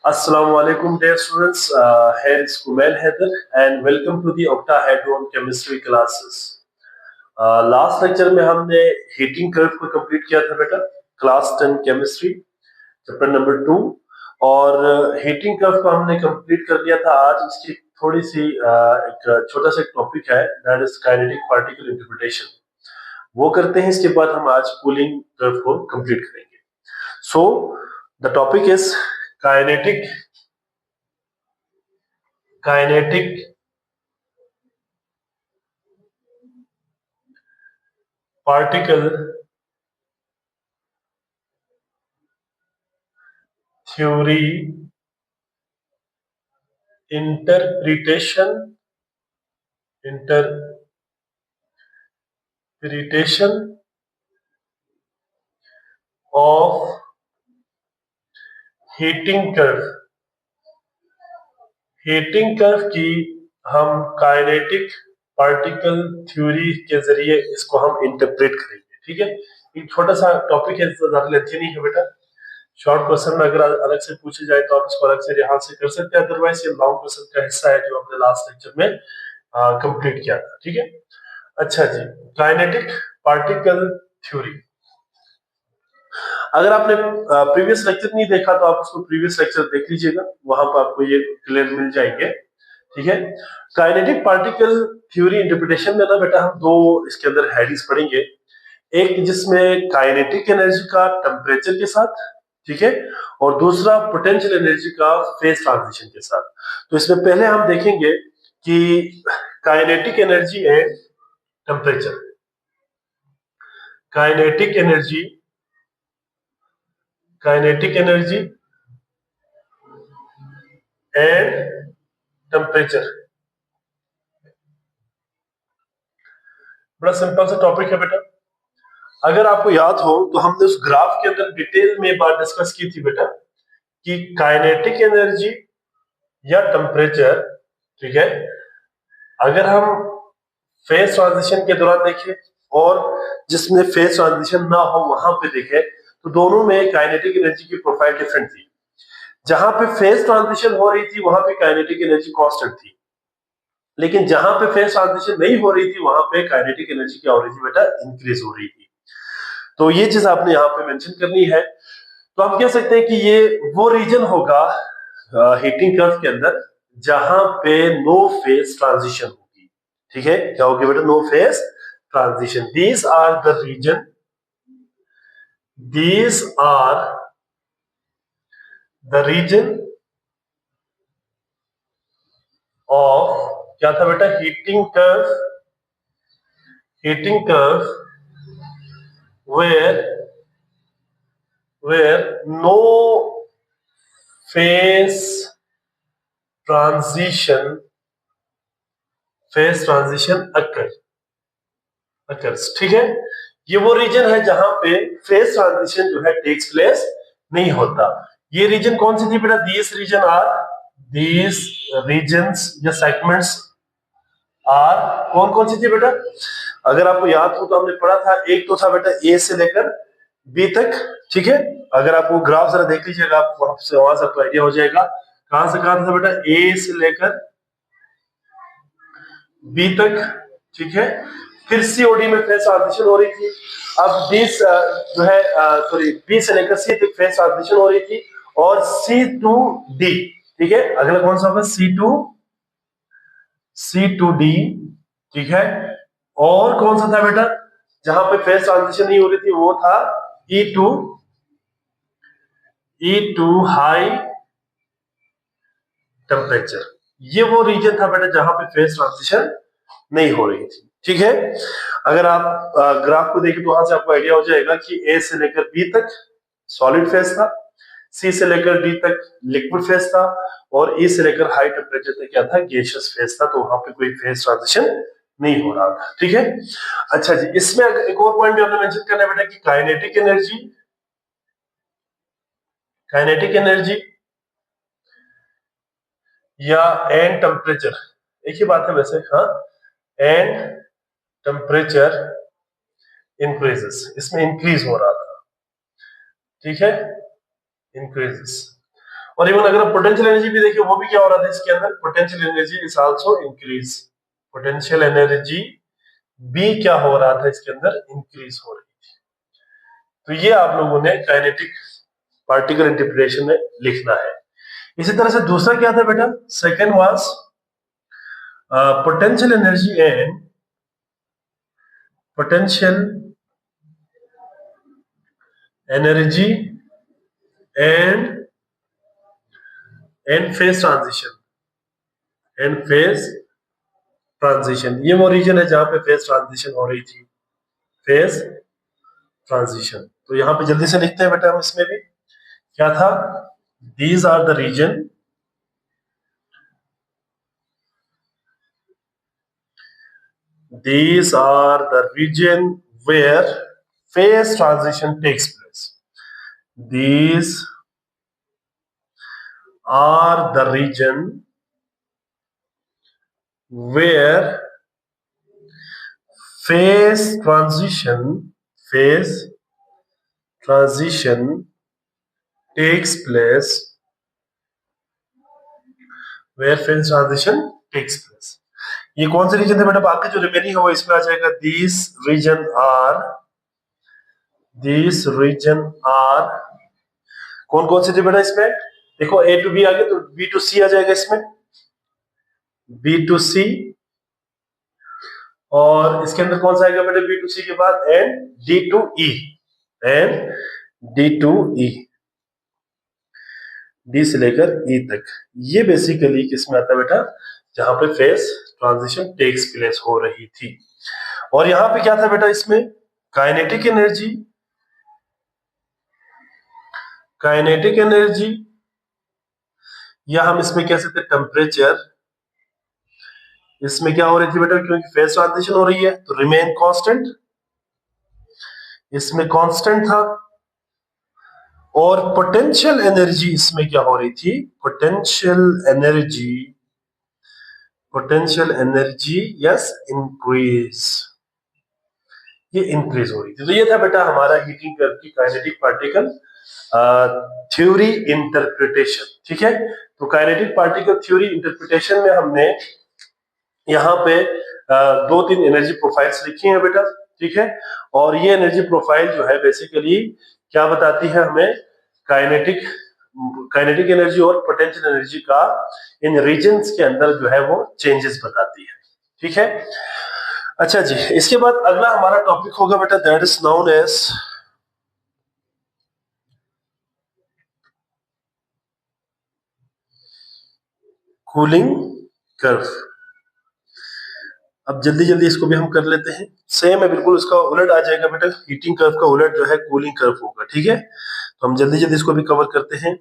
Assalamu alaikum dear students. Here is Kumail Haider and welcome to the octahedron chemistry classes. Last lecture में हमने heating curve को complete किया था बेटा, class 10 chemistry chapter number 2 और heating curve को हमने कंप्लीट कर लिया था। आज इसकी थोड़ी सी एक छोटा सा टॉपिक है, that is kinetic particle interpretation, वो करते हैं। इसके बाद हम आज कूलिंग कर्व को कंप्लीट करेंगे। So the topic is kinetic particle theory interpretation of heating curve की हम काइनेटिक पार्टिकल थ्योरी के जरिए इसको हम इंटरप्रेट करेंगे। ठीक है, एक छोटा सा टॉपिक है, ज्यादा लेंथी नहीं है बेटा। शॉर्ट क्वेश्चन में अगर अलग से पूछे जाए तो आप इसको अलग से यहाँ से कर सकते हैं, अदरवाइज ये लॉन्ग क्वेश्चन का हिस्सा है जो हमने लास्ट लेक्चर में कंप्लीट किया था। ठीक है, अच्छा जी, काइनेटिक पार्टिकल थ्योरी। अगर आपने प्रीवियस लेक्चर नहीं देखा तो आप उसको प्रीवियस लेक्चर देख लीजिएगा, वहां पर आपको ये क्लियर मिल जाएंगे। ठीक है, काइनेटिक पार्टिकल थ्योरी इंटरप्रिटेशन में ना बेटा हम दो इसके अंदर हेडिंग्स पढ़ेंगे, एक जिसमें काइनेटिक एनर्जी का टेम्परेचर के साथ, ठीक है, और दूसरा पोटेंशियल एनर्जी का फेज ट्रांजिशन के साथ। तो इसमें पहले हम देखेंगे कि kinetic energy and temperature, kinetic energy and temperature. बड़ा सिंपल सा टॉपिक है बेटा। अगर आपको याद हो तो हमने उस ग्राफ के अंदर डिटेल में बात डिस्कस की थी बेटा कि काइनेटिक एनर्जी या टेम्परेचर, ठीक है, अगर हम फेज ट्रांजिशन के दौरान देखें और जिसमें फेज ट्रांजिशन ना हो वहां पे देखें तो दोनों में काइनेटिक एनर्जी की प्रोफाइल डिफरेंट थी। जहां पे फेज ट्रांजिशन हो रही थी वहां पे काइनेटिक एनर्जी कांस्टेंट थी, लेकिन जहां पे फेज ट्रांजिशन नहीं हो रही थी वहां पे काइनेटिक एनर्जी क्या हो रही थी बेटा, इंक्रीज हो रही थी। तो ये चीज आपने यहाँ पे मेंशन करनी है। तो हम कह सकते हैं कि ये वो रीजन होगा हीटिंग कर्व के अंदर जहां पे नो फेज ट्रांजिशन होगी। ठीक है, क्या होगी बेटा, no phase transition. These are the region of, क्या था बेटा, heating curve where no phase transition occurs। ठीक है, ये वो रीजन है जहां पे फेज ट्रांजिशन जो है टेक्स प्लेस नहीं होता। ये रीजन कौन सी थी बेटा, दीज रीजन्स या सेगमेंट्स आर, कौन कौन सी थी बेटा, अगर आपको याद हो तो हमने पढ़ा था, एक तो था बेटा ए से लेकर बी तक। ठीक है, अगर आपको ग्राफ जरा देख लीजिएगा आप वहां से आपको आइडिया हो जाएगा कहां से कहां था बेटा, ए से लेकर बी तक। ठीक है, फिर सीओडी में फेज ट्रांजिशन हो रही थी। अब डी जो है सॉरी बी से लेकर सी तक फेज ट्रांजिशन हो रही थी, और सी टू डी। ठीक है, अगला कौन सा होगा, सी टू डी। ठीक है, और कौन सा था बेटा जहां पे फेज ट्रांजिशन नहीं हो रही थी, वो था E2 हाई टेम्परेचर। ये वो रीजन था बेटा जहां पे फेज ट्रांजिशन नहीं हो रही थी। ठीक है, अगर आप ग्राफ को देखें तो वहां से आपको आइडिया हो जाएगा कि ए से लेकर बी तक सॉलिड फेज था, सी से लेकर डी तक लिक्विड फेज था, और ई से लेकर हाई टेम्परेचर तक क्या था, गैसियस फेज था। तो वहां पे कोई फेज ट्रांजिशन नहीं हो रहा था। ठीक है, अच्छा जी, इसमें एक और पॉइंट भी हमने मेंशन करना है बेटा कि काइनेटिक एनर्जी या एंड टेम्परेचर, एक ही बात है वैसे, हाँ, एंड टेम्परेचर इंक्रीजेस, इसमें इंक्रीज हो रहा था। ठीक है, इंक्रीजेस, और इवन अगर आप पोटेंशियल एनर्जी भी देखिए, वो भी क्या हो रहा था इसके अंदर, potential energy is also increase, potential energy भी क्या हो रहा था इसके अंदर, इंक्रीज हो रही थी। तो ये आप लोगों ने काइनेटिक पार्टिकल इंटरप्रिटेशन में लिखना है। इसी तरह से दूसरा क्या था बेटा, second was potential energy and potential energy and phase transition ये वो रीजन है जहां पे फेज ट्रांजिशन हो रही थी, फेज ट्रांजिशन। तो यहाँ पे जल्दी से लिखते हैं बेटा हम, इसमें भी क्या था, these are the region where phase transition takes place. These are the region where phase transition takes place, where phase transition takes place। ये कौन से रीजन थे बेटा, बाकी जो रिमेनिंग है वो इसमें आ जाएगा। these region are कौन कौन से थे बेटा इसमें, देखो A to B आ गया तो B to C आ जाएगा इसमें, B to C, और इसके अंदर कौन सा आएगा बेटा B to C के बाद, and D to E, D से लेकर ई तक। ये बेसिकली किसमें आता है बेटा, जहां पे फेज ट्रांजिशन टेक्स प्लेस हो रही थी। और यहां पे क्या था बेटा इसमें, काइनेटिक एनर्जी, या हम इसमें कह सकते टेम्परेचर, इसमें क्या हो रही थी बेटा, क्योंकि फेज ट्रांजिशन हो रही है तो रिमेन कांस्टेंट, इसमें कांस्टेंट था। और पोटेंशियल एनर्जी इसमें क्या हो रही थी, पोटेंशियल एनर्जी यस इंक्रीज, ये इंक्रीज हो रही थी। तो ये था बेटा हमारा हीटिंग कर्व की काइनेटिक पार्टिकल थ्योरी इंटरप्रिटेशन। ठीक है, तो काइनेटिक पार्टिकल थ्योरी इंटरप्रिटेशन में हमने यहाँ पे दो तीन एनर्जी प्रोफाइल्स लिखी हैं बेटा। ठीक है, और ये एनर्जी प्रोफाइल जो है बेसिकली क्या बताती है हमें, काइनेटिक एनर्जी और पोटेंशियल एनर्जी का इन रीजन्स के अंदर जो है वो चेंजेस बताती है। ठीक है, अच्छा जी, इसके बाद अगला हमारा टॉपिक होगा बेटा, that is known as cooling curve. अब जल्दी जल्दी इसको भी हम कर लेते हैं, सेम है बिल्कुल, उसका उलट आ जाएगा बेटा, हीटिंग कर्व का उलट जो है कूलिंग कर्व होगा। ठीक है, तो हम जल्दी जल्दी इसको भी कवर करते हैं।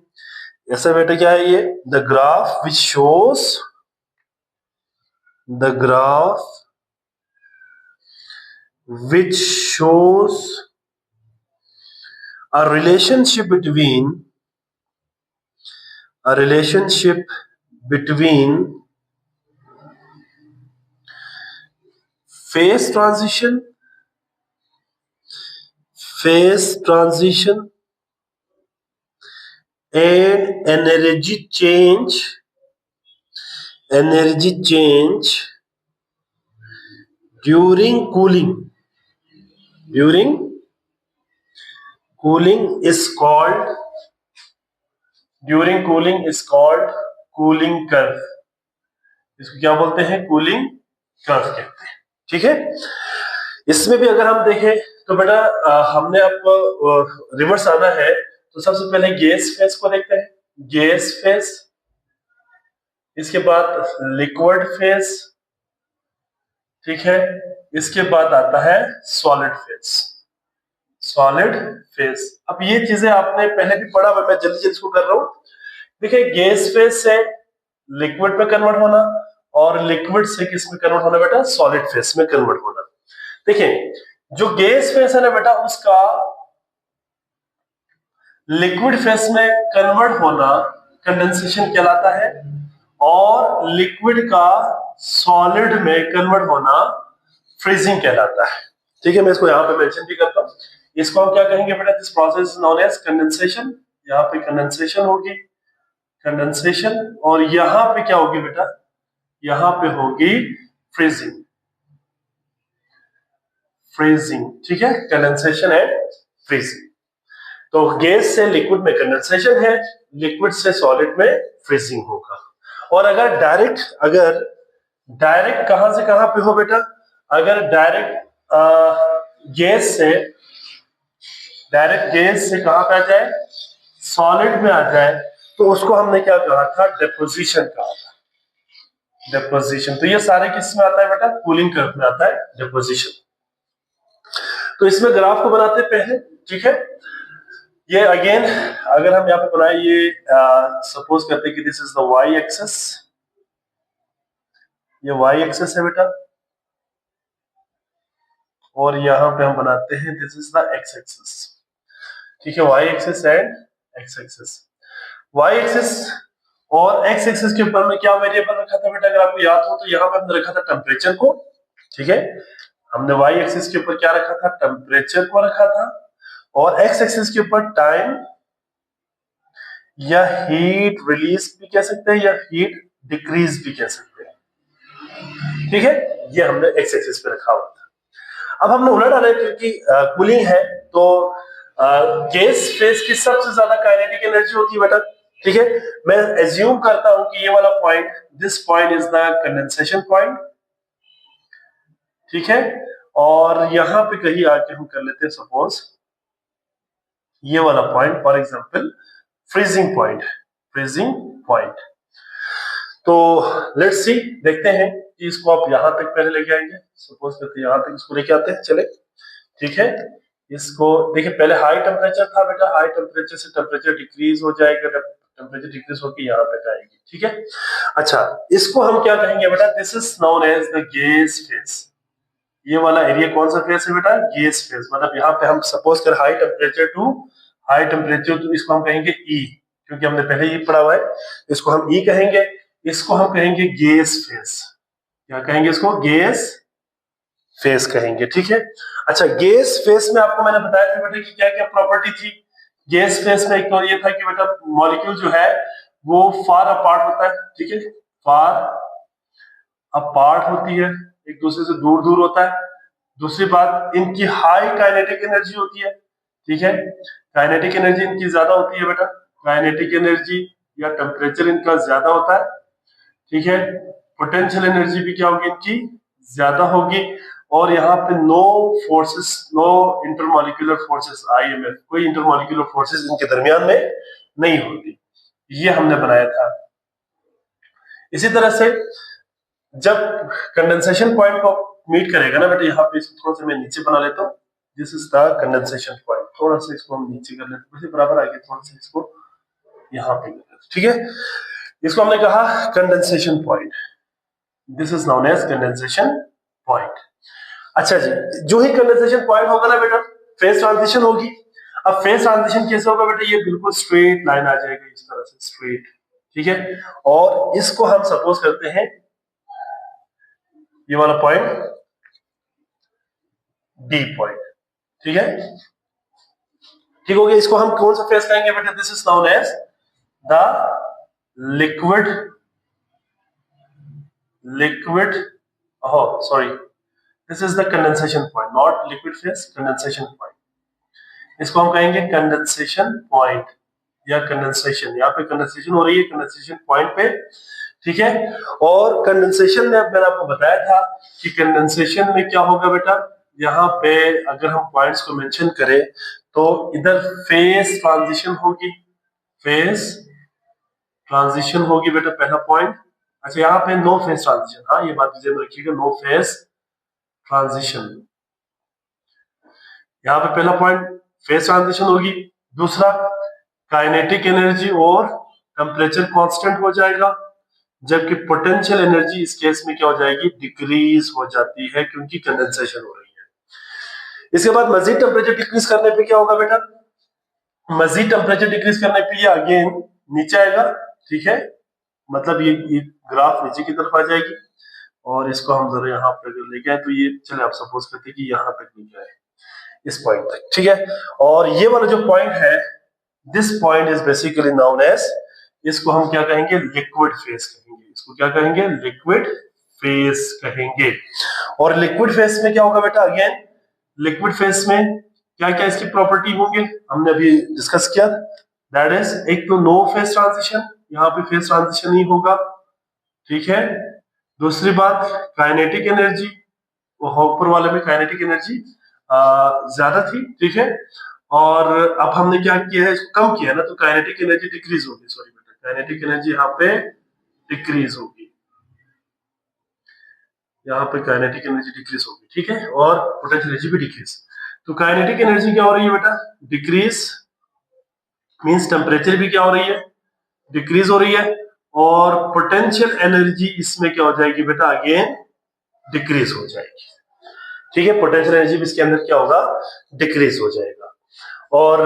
ऐसा बेटा क्या है ये, the graph which shows a relationship between phase transition and energy change during cooling is called cooling curve। इसको क्या बोलते हैं, कूलिंग कर्व कहते हैं। ठीक है, इसमें भी अगर हम देखें तो बेटा हमने आपको रिवर्स आना है, तो सबसे पहले गैस फेज को देखते हैं, गैस फेज, इसके बाद लिक्विड फेज। ठीक है, इसके बाद आता है सॉलिड फेज। अब ये चीजें आपने पहले भी पढ़ा, मैं जल्दी जल्दी इसको कर रहा हूं। देखिए, गैस फेज से लिक्विड में कन्वर्ट होना, और लिक्विड से किस में कन्वर्ट होना बेटा, सॉलिड फेज में कन्वर्ट होना। देखिए, जो गैस फेज है ना बेटा, उसका लिक्विड फेज में कन्वर्ट होना कंडेंसेशन कहलाता है, और लिक्विड का सॉलिड में कन्वर्ट होना फ्रीजिंग कहलाता है। ठीक है, मैं इसको यहाँ पे मेंशन भी करता हूँ। इसको हम क्या कहेंगे बेटा, this process known as condensation, यहाँ पे कंडेंसेशन होगी। कंडेंसेशन, और यहां पे क्या होगी बेटा, यहां पे होगी फ्रीजिंग। फ्रीजिंग, ठीक है, कंडेंसेशन एंड फ्रीजिंग। तो गैस से लिक्विड में कंडेंसेशन है, लिक्विड से सॉलिड में फ्रीजिंग होगा। और अगर डायरेक्ट कहां से कहां पे हो बेटा, अगर डायरेक्ट गैस से कहां पे आ जाए, सॉलिड में आ जाए, तो उसको हमने क्या कहा था, डेपोजिशन कहा था, डेपोजिशन। तो ये सारे किस में आता है बेटा, कूलिंग कर्व में आता है डेपोजिशन। तो इसमें ग्राफ को बनाते पहले, ठीक है। ये अगेन अगर हम यहाँ पे बनाए, ये सपोज करते हैं कि this is the Y axis, ये वाई एक्सेस है बेटा, और यहाँ पे हम बनाते हैं this is the X axis, ठीक है, Y axis and X axis. Y axis और एक्स एक्सेस के ऊपर में क्या वेरिएबल रखा था बेटा, अगर आपको याद हो तो यहाँ पे हमने रखा था टेम्परेचर को, ठीक है। हमने वाई एक्सिस के ऊपर क्या रखा था, टेम्परेचर को रखा था, और एक्स एक्सिस के ऊपर टाइम या हीट रिलीज भी कह सकते हैं, या हीट डिक्रीज भी कह सकते हैं, ठीक है। ये हमने एक्स एक्सिस पे रखा हुआ था। अब हमने उलट डाला, क्योंकि कूलिंग है, तो गैस फेज की सबसे ज्यादा काइनेटिक एनर्जी होती है बेटा, ठीक है। मैं एज्यूम करता हूं कि ये वाला point, this point is the condensation point, ठीक है। और यहां पे कहीं आके हम कर लेते हैं सपोज ये वाला point, for example freezing point, freezing point. तो लेट्स सी, देखते हैं कि इसको आप यहां तक पहले लेके आएंगे, सपोज करते हैं यहां तक इसको लेके आते हैं, चले, ठीक है। इसको देखिए, पहले हाई टेम्परेचर था बेटा, हाई टेम्परेचर से टेम्परेचर डिक्रीज हो जाएगा, टेम्परेचर डिक्रीज होकर यहाँ तक आएगी, ठीक है। अच्छा, इसको हम क्या कहेंगे बेटा, this is known as the gas phase. ये वाला एरिया कौन सा फेज है बेटा, गैस फेज। मतलब यहाँ पे हम सपोज कर हाई टेम्परेचर तो इसको हम कहेंगे ई, क्योंकि हमने पहले ई पढ़ा हुआ है, इसको हम ई कहेंगे। इसको हम कहेंगे गैस फेज, क्या कहेंगे इसको, गैस फेज कहेंगे, ठीक है। अच्छा, गैस फेज में आपको मैंने बताया था बेटा कि क्या क्या प्रॉपर्टी थी गैस फेज में। एक तो ये था कि बेटा मॉलिक्यूल जो है वो फार अपार्ट होता है, ठीक है, फार अपार्ट होती है, एक दूसरे से दूर दूर होता है। दूसरी बात, इनकी हाई काइनेटिक एनर्जी होती है, ठीक है, काइनेटिक एनर्जी इनकी ज्यादा होती है बेटा, काइनेटिक एनर्जी या टेम्परेचर इनका ज्यादा होता है, ठीक है। पोटेंशियल एनर्जी भी क्या होगी इनकी, ज्यादा होगी। और यहाँ पे no forces, no intermolecular forces, IMF, कोई इंटरमॉलिक्यूलर फोर्सेस इनके दरमियान में नहीं होती। ये हमने बनाया था। इसी तरह से जब कंडेंसेशन पॉइंट को मीट करेगा ना बेटा, यहाँ पे इसको थोड़ा सा मैं नीचे बना लेता हूँ, this is the condensation point. थोड़ा सा इसको हम नीचे कर लेते हैं, बराबर आगे, थोड़ा सा इसको यहाँ पे, ठीक है। इसको हमने कहा condensation point, this is known as condensation point. अच्छा जी, जो ही कंडेंसेशन पॉइंट होगा ना बेटा, फेज ट्रांजिशन होगी। अब फेज ट्रांजिशन कैसे होगा बेटा, ये बिल्कुल स्ट्रेट लाइन आ जाएगा, इस तरह से स्ट्रेट, ठीक है। और इसको हम सपोज करते हैं ये वाला पॉइंट डी पॉइंट, ठीक है, ठीक हो गया। इसको हम कौन सा फेज कहेंगे बेटा, this is known as the liquid sorry, this is the condensation point, not liquid phase, condensation point. इसको हम कहेंगे कंडेंसेशन पॉइंट या कंडेंसेशन, यहाँ पे कंडेंसेशन हो रही है कंडेंसेशन पॉइंट पे, ठीक है। और कंडेंसेशन में मैंने आपको बताया था कि कंडेंसेशन में क्या होगा बेटा, यहाँ पे अगर हम पॉइंट्स को मेंशन करें तो इधर फेज ट्रांजिशन होगी, फेज ट्रांजिशन होगी बेटा, पहला पॉइंट। अच्छा, यहाँ पे नो फेज ट्रांजिशन, हाँ ये बात ध्यान रखिएगा, नो फेज ट्रांजिशन। यहाँ पे पहला पॉइंट फेज ट्रांजिशन होगी। दूसरा, काइनेटिक एनर्जी और टेम्परेचर कांस्टेंट हो जाएगा, जबकि पोटेंशियल एनर्जी इस केस में क्या हो जाएगी, डिक्रीज हो जाती है, क्योंकि कंडेंसेशन हो रही है। इसके बाद मजीद टेम्परेचर डिक्रीज करने पे क्या होगा बेटा, मजीद टेम्परेचर डिक्रीज करने पे ये अगेन नीचे आएगा, ठीक है। मतलब ये ग्राफ नीचे की तरफ आ जाएगी, और इसको हम जरा यहाँ पे अगर लेके आए तो ये, चले आप सपोज करते हैं कि यहाँ तक नीचे आए, इस पॉइंट तक, ठीक है। और ये वाला जो पॉइंट है, this point is basically known as इसको हम क्या कहेंगे, लिक्विड फेस कहेंगे। इसको क्या कहेंगे, लिक्विड फेस कहेंगे। और लिक्विड फेस में क्या होगा बेटा, अगेन लिक्विड फेस में क्या क्या इसकी प्रॉपर्टी होंगे हमने अभी डिस्कस किया। दैट इज, एक तो नो फेस ट्रांजिशन, यहाँ पे फेस ट्रांजिशन ही होगा, ठीक है। दूसरी बात, काइनेटिक एनर्जी, वो ऊपर वाले में काइनेटिक एनर्जी ज्यादा थी, ठीक है। और अब हमने क्या किया है, इसको कम किया ना, तो काइनेटिक एनर्जी डिक्रीज होगी, सॉरी बेटा, काइनेटिक एनर्जी यहाँ पे डिक्रीज होगी, यहाँ पे काइनेटिक एनर्जी डिक्रीज होगी, ठीक है। और पोटेंशियल एनर्जी भी डिक्रीज। तो काइनेटिक एनर्जी क्या हो रही है बेटा, डिक्रीज, मींस टेम्परेचर भी क्या हो रही है, डिक्रीज हो रही है। और पोटेंशियल एनर्जी इसमें क्या हो जाएगी बेटा, अगेन डिक्रीज हो जाएगी, ठीक है। पोटेंशियल एनर्जी भी इसके अंदर क्या होगा, डिक्रीज हो जाएगा। और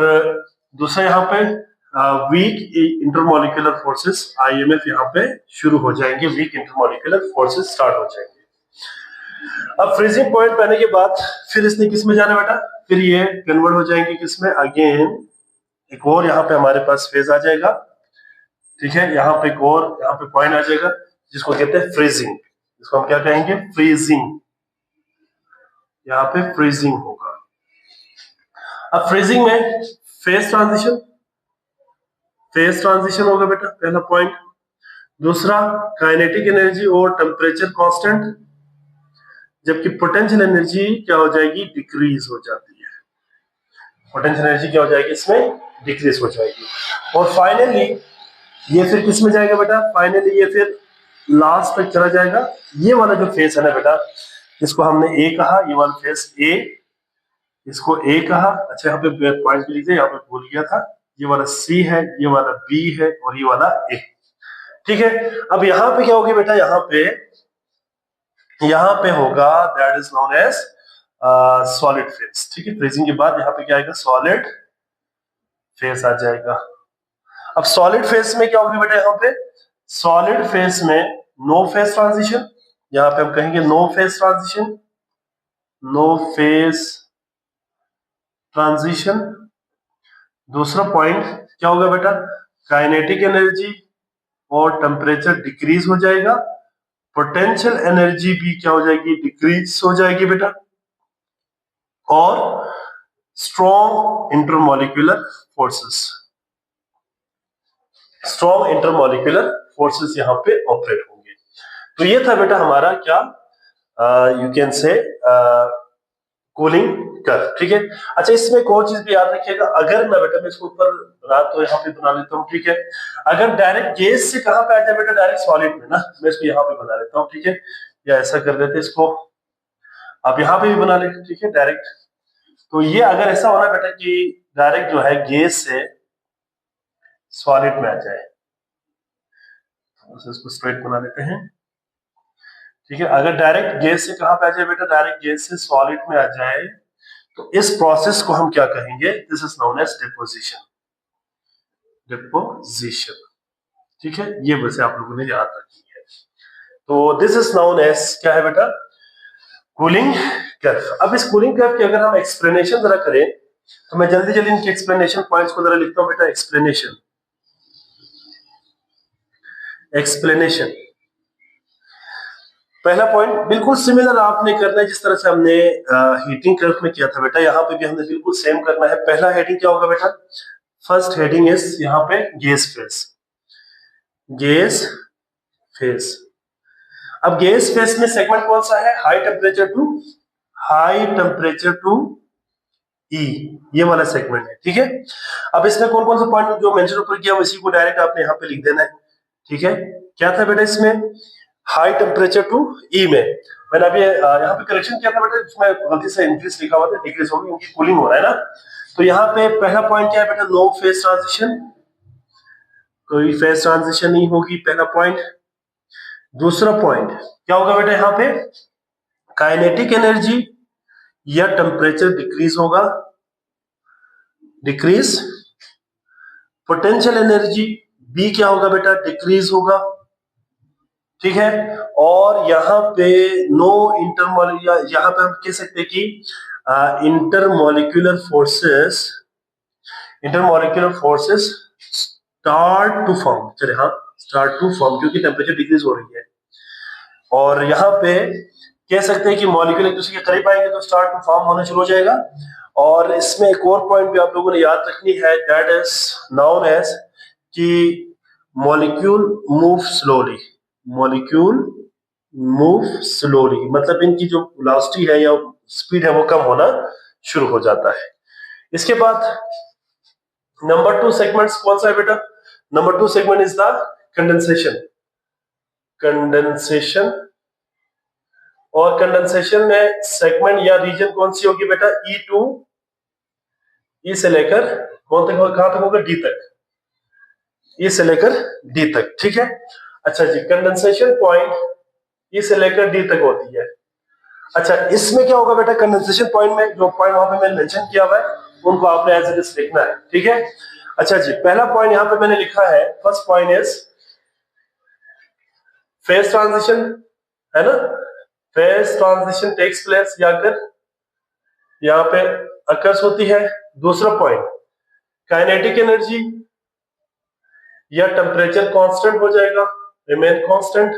दूसरा यहाँ पे वीक इंटरमोलिकुलर फोर्सेस, IMF यहाँ पे शुरू हो जाएंगे, वीक इंटरमोलिकुलर फोर्सेस स्टार्ट हो जाएंगे। अब फ्रीजिंग पॉइंट पे आने के बाद फिर इसने किस में जाना बेटा, फिर ये कन्वर्ट हो जाएंगे किसमें, अगेन एक और यहाँ पे हमारे पास फेज आ जाएगा, ठीक है। यहाँ पे एक और यहाँ पे पॉइंट आ जाएगा जिसको कहते हैं फ्रीजिंग, जिसको हम क्या कहेंगे, फ्रीजिंग। यहाँ पे फ्रीजिंग होगा। अब फ्रीजिंग में फेज ट्रांजिशन, फेज ट्रांजिशन होगा बेटा, पहला पॉइंट। दूसरा, काइनेटिक एनर्जी और टेम्परेचर कांस्टेंट, जबकि पोटेंशियल एनर्जी क्या हो जाएगी, डिक्रीज हो जाती है। पोटेंशियल एनर्जी क्या हो जाएगी, इसमें डिक्रीज हो जाएगी। और फाइनली ये फिर किस में जाएगा बेटा, फाइनली ये फिर लास्ट तक चला जाएगा। ये वाला जो फेस है ना बेटा, इसको हमने ए कहा, ये वाला फेस ए, इसको ए कहा। अच्छा यहाँ पे पॉइंट लिख दिया, यहाँ पे भूल गया था, ये वाला सी है, ये वाला बी है, और ये वाला ए, ठीक है। अब यहाँ पे क्या होगी बेटा, यहाँ पे होगा that is known as solid phase, ठीक है। फ्रीजिंग के बाद यहाँ पे क्या आएगा, सॉलिड फेस आ जाएगा। अब सॉलिड फेस में क्या होगी बेटा, यहाँ पे सॉलिड फेस में नो फेस ट्रांजिशन, यहाँ पे हम कहेंगे no phase transition, no phase transition. दूसरा पॉइंट क्या होगा बेटा, काइनेटिक एनर्जी और टेम्परेचर डिक्रीज हो जाएगा, पोटेंशियल एनर्जी भी क्या हो जाएगी, डिक्रीज हो जाएगी बेटा। और strong intermolecular forces, strong intermolecular forces यहाँ पे ऑपरेट होंगे। तो ये था बेटा हमारा क्या, you can say cooling curve, ठीक है। अच्छा इसमें एक और चीज भी याद रखिएगा, अगर मैं बेटा मैं इसको ऊपर बना तो यहाँ पे बना लेता हूँ, ठीक है। अगर डायरेक्ट गैस से कहाँ पे आ जाए बेटा, डायरेक्ट सॉलिड में ना, मैं इसको यहाँ पे बना लेता हूँ, ठीक है। या ऐसा कर लेते इसको, आप यहाँ पे भी बना लेते, ठीक है, डायरेक्ट। तो ये अगर ऐसा होना बेटा कि डायरेक्ट जो है गैस से सॉलिड में आ जाए, तो इसको स्ट्रेट बना लेते हैं, ठीक है। अगर डायरेक्ट गैस से कहाँ पे आ जाए बेटा, डायरेक्ट गैस से सॉलिड में आ जाए, तो इस प्रोसेस को हम क्या कहेंगे, this is known as deposition, deposition, ठीक है। ये वैसे आप लोगों ने याद रखनी है। तो दिस इज नोन एज क्या है बेटा, कूलिंग कर्व। अब इस कूलिंग कर्व की अगर हम एक्सप्लेनेशन जरा करें, तो मैं जल्दी जल्दी इनके एक्सप्लेनेशन पॉइंट्स को जरा लिखता हूं बेटा। एक्सप्लेनेशन, एक्सप्लेनेशन, पहला पॉइंट बिल्कुल सिमिलर आपने करना है जिस तरह से हमने हीटिंग कर्व में किया था बेटा, यहाँ पे भी हमने बिल्कुल सेम करना है। पहला हेडिंग क्या होगा बेटा, फर्स्ट हेडिंग इज यहाँ पे गैस फेस, गैस फेस। अब गैस फेस में सेगमेंट कौन सा है, high temperature to, high temperature to E, ये वाला सेगमेंट है, ठीक है। अब इसमें कौन कौन सा पॉइंट जो मेंशन ऊपर किया इसी को डायरेक्ट आपने यहाँ पे लिख देना है, ठीक है। क्या था बेटा इसमें, हाई टेम्परेचर टू ई में मैंने अभी यहाँ पे करेक्शन किया था बेटा, इसमें गलती से इंक्रीज लिखा हुआ था, डिक्रीज होगी क्योंकि कूलिंग हो रहा है ना। तो यहाँ पे पहला पॉइंट क्या है बेटा, नो फेज ट्रांजिशन, कोई फेज ट्रांजिशन नहीं होगी, पहला पॉइंट। दूसरा पॉइंट क्या होगा बेटा, यहाँ पे काइनेटिक एनर्जी या टेम्परेचर डिक्रीज होगा, डिक्रीज। पोटेंशियल एनर्जी बी क्या होगा बेटा, डिक्रीज होगा, ठीक है। और यहाँ पे नो इंटरमोलिकुलर, यहाँ पे हम कह सकते हैं कि intermolecular forces, intermolecular forces start to form, चले हाँ स्टार्ट टू फॉर्म, क्योंकि टेम्परेचर डिक्रीज हो रही है। और यहाँ पे कह सकते हैं कि मॉलिक्यूल एक दूसरे के करीब आएंगे तो स्टार्ट टू फॉर्म होना शुरू हो जाएगा। और इसमें एक और पॉइंट भी आप लोगों ने याद रखनी है, दैट इज नाउन एज कि molecule move slowly. Molecule move slowly मतलब इनकी जो वेलोसिटी है या स्पीड है वो कम होना शुरू हो जाता है। इसके बाद नंबर 2 सेगमेंट्स कौन सा है बेटा? Number 2 segment is the condensation. Condensation, और कंडेंसेशन में सेगमेंट या रीजन कौन सी होगी बेटा? E2, ई से लेकर कौन तक, कहां तक होगा? डी तक, ई से लेकर डी तक, ठीक है। अच्छा जी, कंडेंसेशन पॉइंट ई से लेकर डी तक होती है। अच्छा, इसमें क्या होगा बेटा? कंडेंसेशन पॉइंट में जो पॉइंट वहां पे मैंने मेंशन किया हुआ है उनको आपने एज इट इज लिखना है, ठीक है। अच्छा जी, पहला पॉइंट यहां पे मैंने लिखा है, first point is phase transition, है ना। फेज ट्रांजिशन टेक्स प्लेस या कर यहाँ पे अकर्स होती है। दूसरा पॉइंट, काइनेटिक एनर्जी या टेम्परेचर कांस्टेंट हो जाएगा, रिमेन कांस्टेंट।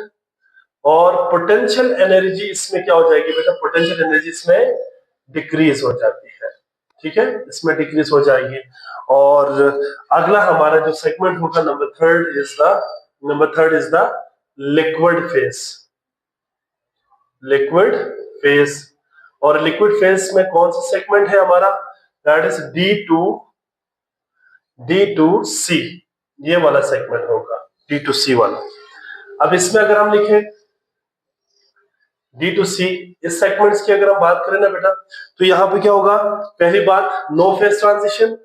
और पोटेंशियल एनर्जी इसमें क्या हो जाएगी बेटा? पोटेंशियल एनर्जी इसमें डिक्रीज हो जाती है, ठीक है, इसमें डिक्रीज हो जाएगी। और अगला हमारा जो सेगमेंट होगा number third is the liquid phase. Liquid phase, और लिक्विड फेज में कौन सा सेगमेंट है हमारा? दैट इज D2C, ये वाला सेगमेंट होगा, D2C वाला। अब इसमें अगर हम लिखें D2C, इस सेगमेंट्स की अगर हम बात करें ना बेटा, तो यहां पे क्या होगा? पहली बात, no phase transition,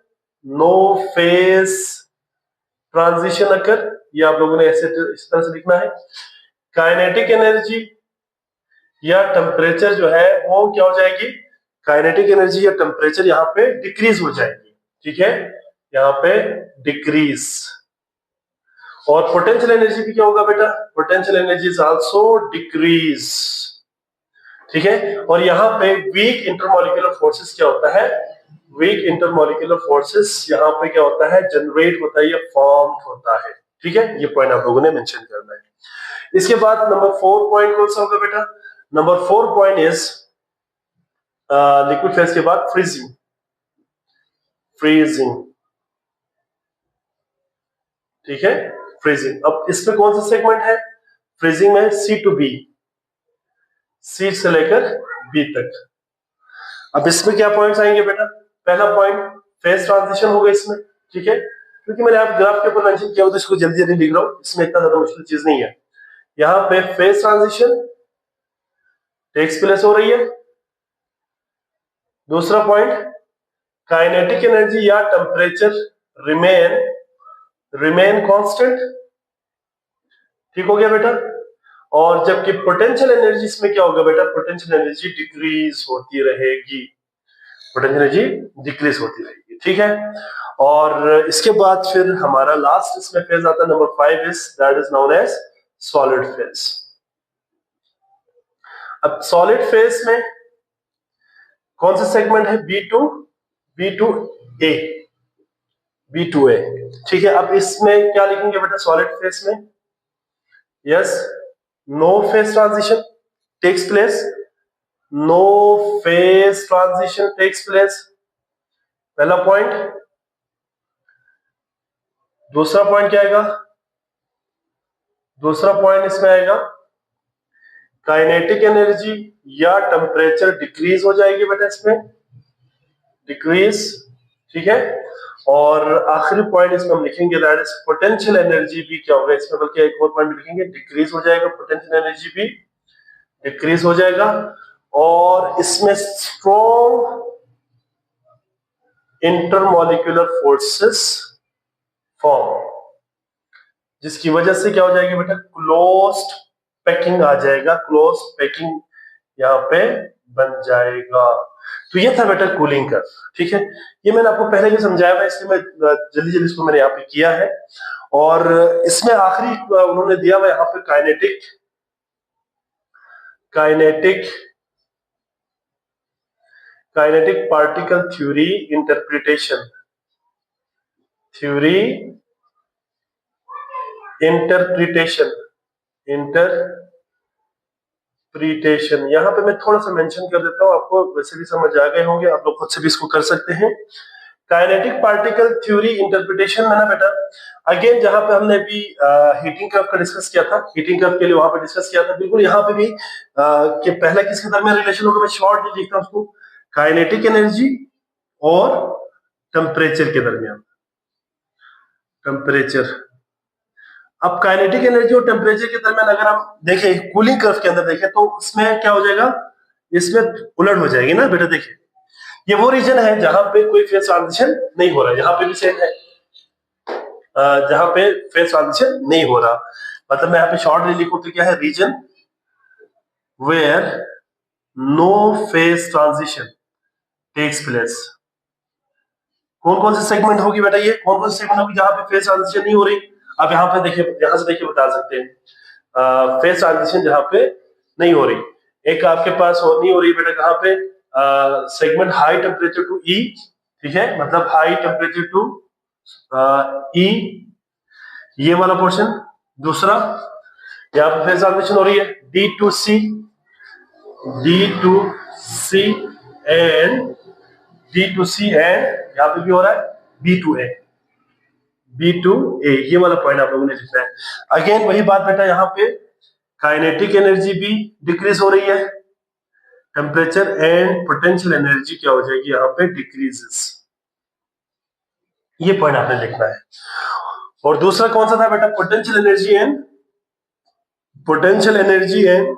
no phase transition occur, ये आप लोगों ने ऐसे इस तरह से लिखना है। काइनेटिक एनर्जी या टेम्परेचर जो है वो क्या हो जाएगी? काइनेटिक एनर्जी या टेम्परेचर यहाँ पे डिक्रीज हो जाएगी, ठीक है, यहाँ पे डिक्रीज। और पोटेंशियल एनर्जी भी क्या होगा बेटा? Potential energy is also decrease, ठीक है। और यहाँ पे वीक इंटरमॉलिक्यूलर फोर्सेस क्या होता है? वीक इंटरमॉलिक्यूलर फोर्सेस यहाँ पे क्या होता है? जनरेट होता है या फॉर्म होता है, ठीक है। ये पॉइंट आप लोगों ने मेंशन करना है। इसके बाद नंबर 4 पॉइंट कौन सा होगा बेटा? Number 4 point is liquid phase के बाद फ्रीजिंग। फ्रीजिंग, ठीक है, फ्रीजिंग। अब इसमें कौन सा सेगमेंट है? फ्रीजिंग में C to B, सी से लेकर बी तक। अब इसमें क्या पॉइंट्स आएंगे बेटा? पहला पॉइंट फेज ट्रांजिशन होगा इसमें, ठीक है, क्योंकि मैंने आप ग्राफ के ऊपर मेंशन किया हो तो इसको जल्दी जल्दी लिख रहा हूं, इसमें इतना ज्यादा मुश्किल चीज नहीं है। यहाँ पे फेज ट्रांजिशन टेक्स प्लेस हो रही है। दूसरा पॉइंट, काइनेटिक एनर्जी या टेम्परेचर रिमेन कांस्टेंट, ठीक हो गया बेटा। और जबकि पोटेंशियल एनर्जी इसमें क्या होगा बेटा? पोटेंशियल एनर्जी डिक्रीज होती रहेगी, पोटेंशियल एनर्जी डिक्रीज होती रहेगी, ठीक है। और इसके बाद फिर हमारा लास्ट इसमें फेज आता है, number 5 is that is known as solid phase. अब सॉलिड फेज में कौन सा सेगमेंट है? B2A, B2A, ठीक है। अब इसमें क्या लिखेंगे बेटा सॉलिड फेज में? Yes, no phase transition takes place, no phase transition takes place, पहला पॉइंट। दूसरा पॉइंट क्या आएगा? दूसरा पॉइंट इसमें आएगा काइनेटिक एनर्जी या टेम्परेचर डिक्रीज हो जाएगी बेटा, इसमें डिक्रीज, ठीक है। और आखिरी पॉइंट इसमें हम लिखेंगे दैट इज पोटेंशियल एनर्जी भी क्या होगा इसमें, बल्कि एक और पॉइंट लिखेंगे, डिक्रीज हो जाएगा, पोटेंशियल एनर्जी भी डिक्रीज हो जाएगा। और इसमें स्ट्रॉन्ग इंटरमॉलिक्यूलर फोर्सेस फॉर्म, जिसकी वजह से क्या हो जाएगी बेटा? क्लोज्ड पैकिंग आ जाएगा, क्लोज पैकिंग यहाँ पे बन जाएगा। तो ये था बेटा कूलिंग का, ठीक है। ये मैंने आपको पहले भी समझाया था, इसलिए मैं जल्दी जल्दी इसको मैंने यहाँ पे किया है। और इसमें आखिरी उन्होंने दिया हुआ यहाँ पे kinetic particle theory interpretation, theory interpretation, interpretation यहाँ पे मैं थोड़ा सा मेंशन कर देता हूँ, आपको वैसे भी समझ आ गए होंगे, आप लोग खुद से भी इसको कर सकते हैं। काइनेटिक पार्टिकल थ्योरी इंटरप्रिटेशन है ना बेटा। अगेन जहां पे हमने अभी हीटिंग कर्व का डिस्कस किया था, हीटिंग कर्व के लिए वहां पे डिस्कस किया था, बिल्कुल यहाँ पे भी कि पहला किसके दरमियान रिलेशन होगा, मैं शॉर्ट में लिखता हूं उसको, काइनेटिक एनर्जी और टेम्परेचर के दरमियान, टेम्परेचर। अब काइनेटिक एनर्जी और टेम्परेचर के दरमियान अगर हम देखें कूलिंग कर्व के अंदर देखें तो इसमें क्या हो जाएगा, इसमें उलट हो जाएगी ना बेटा। देखिए ये वो रीजन है जहां पे कोई फेज ट्रांजिशन नहीं हो रहा है, यहाँ पे भी सेम है, जहां पे फेज ट्रांजिशन नहीं हो रहा, मतलब मैं यहाँ पे शॉर्टली लिखूं तो क्या है, region where no phase transition takes place. कौन कौन से सेगमेंट होगी बेटा, ये कौन कौन से सेगमेंट होगी जहां पे फेज ट्रांजिशन नहीं हो रही। अब यहाँ पे देखिए, यहां से देखिए बता सकते हैं फेज ट्रांजिशन जहां पे नहीं हो रही, एक आपके पास नहीं हो रही बेटा कहां पे, सेगमेंट हाई टेम्परेचर टू ई, ठीक है, मतलब हाई टेम्परेचर टू ई, ये वाला पोर्शन। दूसरा यहाँ पे फेज ट्रांजिशन हो रही है D to C, D to C and D to C and यहाँ पे भी हो रहा है B to A, B to A, ये वाला पॉइंट आप लोगों ने लिखना है। अगेन वही बात बेटा, यहाँ पे काइनेटिक एनर्जी भी डिक्रीज हो रही है, टेम्परेचर एंड पोटेंशियल एनर्जी क्या हो जाएगी यहाँ पे, डिक्रीजेस, ये पॉइंट आपने लिखना है। और दूसरा कौन सा था बेटा, potential energy and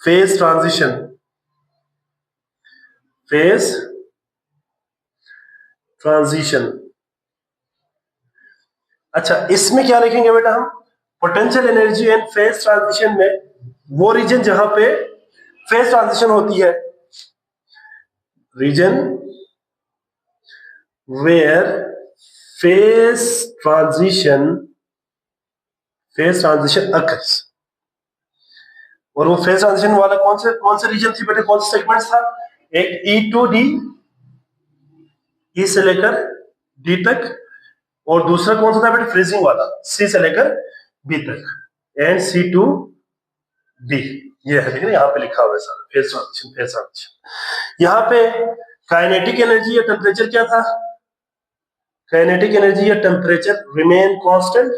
phase transition, phase transition. अच्छा इसमें क्या लिखेंगे बेटा हम, potential energy and phase transition में वो रीजन जहां पे फेज ट्रांजिशन होती है, region where phase transition occurs. और वो फेज ट्रांजिशन वाला कौन से रीजन थी बेटा, कौन से सेगमेंट था, एक ई टू डी, ई से लेकर डी तक, और दूसरा कौन सा था बेटा, फ्रीजिंग वाला, सी से लेकर बी तक, एंड सी टू डी, ये है, देखिए यहाँ पे लिखा हुआ है सारा फेज ट्रांजिशन। यहाँ पे काइनेटिक एनर्जी या टेम्परेचर क्या था, काइनेटिक एनर्जी या टेम्परेचर रिमेन कांस्टेंट,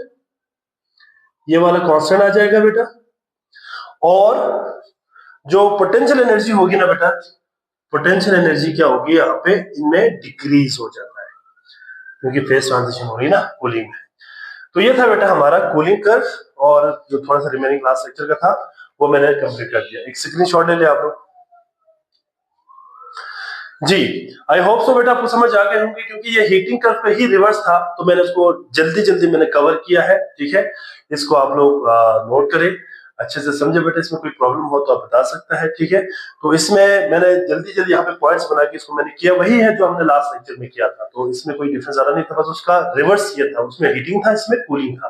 ये वाला कांस्टेंट आ जाएगा बेटा। और जो पोटेंशियल एनर्जी होगी ना बेटा, पोटेंशियल एनर्जी क्या होगी यहाँ पे, इनमें डिक्रीज हो जाता है क्योंकि फेज ट्रांजिशन हो रही ना कूलिंग में। तो ये था बेटा हमारा कूलिंग कर्व, और जो थोड़ा सा रिमेनिंग क्लास लेक्चर का था वो मैंने कंप्लीट कर दिया। एक स्क्रीनशॉट ले लिया आप लोग जी। आई होप सो बेटा आपको समझ आ गए होंगे, क्योंकि ये हीटिंग कर्व पे ही रिवर्स था तो मैंने उसको जल्दी मैंने कवर किया है, ठीक है। इसको आप लोग नोट करें, अच्छे से समझे बेटा, इसमें कोई प्रॉब्लम हो तो आप बता सकता है, ठीक है। तो इसमें मैंने जल्दी यहाँ पे पॉइंट्स बना के इसको मैंने किया, वही है जो हमने लास्ट लेक्चर में किया था, तो इसमें कोई डिफरेंस ज्यादा नहीं था, बस उसका रिवर्स ये था, उसमें हीटिंग था, इसमें कूलिंग था।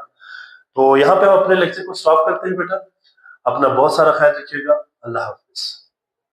तो यहाँ पे हम अपने लेक्चर को स्टॉप करते हैं बेटा, अपना बहुत सारा ख्याल रखिएगा, अल्लाह हाफिज।